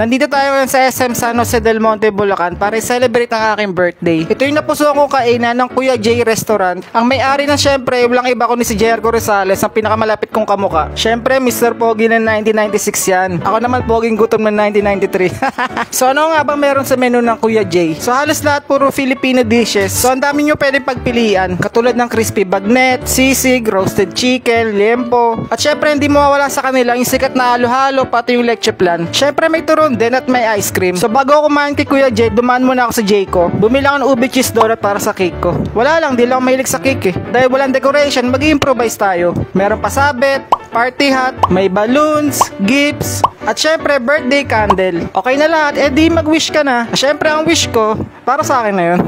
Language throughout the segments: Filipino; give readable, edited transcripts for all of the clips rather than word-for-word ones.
Nandito tayo ngayon sa SM San Jose del Monte, Bulacan para i-celebrate ang aking birthday. Ito yung napuso kong kainan ng Kuya J Restaurant. Ang may-ari na syempre, walang iba kundi si Jericho Rosales, ang pinakamalapit kong kamuka. Syempre, Mr. Pogi ng 1996 yan. Ako naman Poging Gutom ng 1993. So ano nga bang meron sa menu ng Kuya J? So halos lahat puro Filipino dishes. So ang dami nyo pwedeng pagpilian. Katulad ng crispy bagnet, sisig, roasted chicken, liempo. At syempre hindi mawawala sa kanila yung sikat na halo-halo pati yung leche plan. Syempre may turon din at may ice cream. So bago ako kumain kay Kuya J, dumaan muna ako sa Jayco. Bumili ako ng ube cheese donut para sa cake ko. Wala lang, di lang ako mahilig sa cake eh. Dahil walang decoration, mag-i-improvise tayo. Meron pasabit, party hat, may balloons, gifts, at syempre birthday candle. Okay na lahat, eh di mag-wish ka na. Syempre ang wish ko, para sa akin na yun.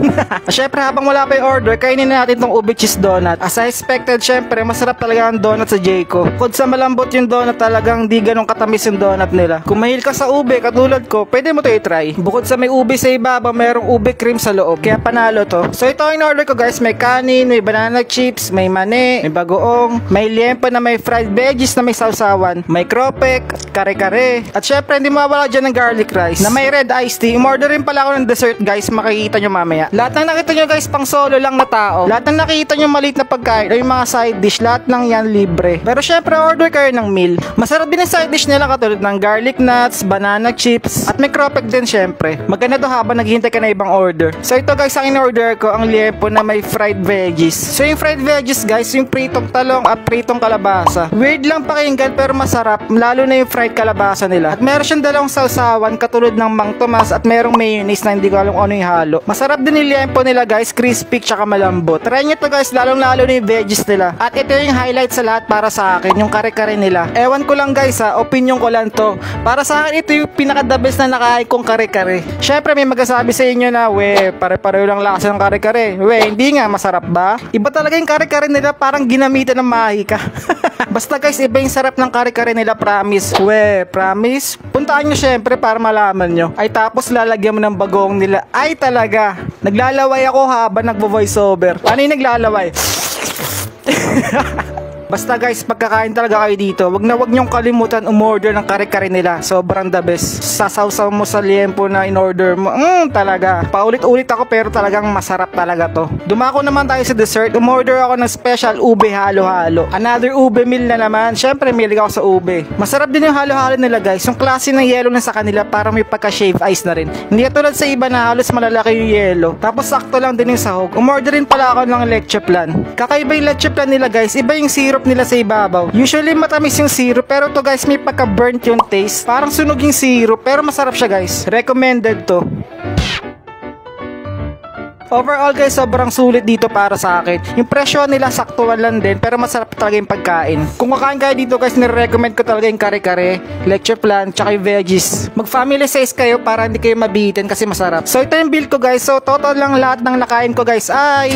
Syempre habang wala pa yung order, kainin na natin tong ube cheese donut. As I expected, syempre masarap talaga ang donut sa Jayco. Bukod sa malambot yung donut, talagang di ganun katamis yung donut nila. Kung mahilig ka sa ube, katulad ko, pwede mo to i-try. Bukod sa may ube sa ibabaw, merong ube cream sa loob. Kaya panalo to. So ito ang in-order ko guys, may kanin, may banana chips, may mani, may bagoong, may liempo na may fried veggies na may sausawan, may kropek, kare-kare. At syempre hindi mawawala dyan ng garlic rice na may red iced tea. Umorder rin pala ako ng dessert guys, makikita nyo mamaya. Lahat ng nakita nyo guys, pang solo lang na tao. Lahat ng nakita nyo maliit na pagkain o yung mga side dish, lahat ng yan libre. Pero syempre order kayo ng meal. Masarap din ang side dish nila katulad ng garlic nuts, banana chips, at may kropek din syempre. Maganda to habang naghihintay ka na ibang order. So ito guys, ang in-order ko, ang liempo na may fried veggies. So yung fried veggies guys, yung pritong talong at pritong kalabasa. Weird lang pakinggan pero masarap, lalo na yung fried kalabasa nila. At meron siyang dalawang sausawan katulad ng Mang Tomas at merong mayonnaise na hindi ko alam ano yung halo. Masarap din yung liempo nila guys, crispy tsaka malambot. Try nyo to guys, lalong lalo na yung veggies nila. At ito yung highlight sa lahat para sa akin, yung kare-kare nila. Ewan ko lang guys ha, opinion ko lang to. Para sa akin ito yung pinaka-the best na nakain kong kare-kare. Syempre may magsasabi sa inyo na, we, pare-pareho lang lasa ng kare-kare. We, hindi nga, masarap ba? Iba talaga yung kare-kare nila, parang ginamitan ng mahika. Basta guys, iba yung sarap ng kare-kare nila, promise. We, promise? Puntaan nyo syempre para malaman nyo. Ay tapos lalagyan mo ng bagong nila. Ay talaga, naglalaway ako habang nagvo-voice over. Ano yung naglalaway? Basta guys, pagkakain talaga kayo dito, wag nyong kalimutan umorder ng kare-kare nila. Sobrang the best. Sasawsaw mo sa liempo na in-order mo. Talaga. Paulit-ulit ako pero talagang masarap talaga to. Dumako naman tayo sa dessert. Umorder ako ng special ube halo-halo. Another ube meal na naman. Syempre, milig ako sa ube. Masarap din yung halo-halo nila guys. Yung klase ng yelo na sa kanila para may pagka-shave ice na rin. Hindi katulad sa iba na halos malalaki yung yelo. Tapos sakto lang din yung sahog. Umorder rin pala ako ng leche plan. Kakaiba yung leche plan nila guys. Iba yung syrup nila sa ibabaw. Usually matamis yung syrup pero to guys may pagka-burnt yung taste. Parang sunog yung syrup pero masarap siya guys. Recommended to. Overall guys, sobrang sulit dito para sa akin. Yung presyo nila saktuan lang din pero masarap talaga yung pagkain. Kung kakain kayo dito guys, nire-recommend ko talaga yung kare-kare, leche plan, tsaka yung veggies. Mag family size kayo para hindi kayo mabitin kasi masarap. So ito yung bill ko guys. So total lang lahat ng nakain ko guys ay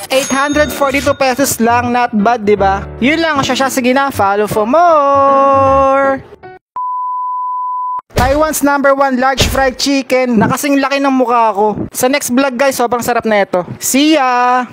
842 pesos lang, not bad, diba? Yun lang, siya. Sige na, follow for more! Taiwan's #1 large fried chicken. Nakasing laki ng mukha ko. Sa next vlog guys, sobrang sarap na ito. See ya!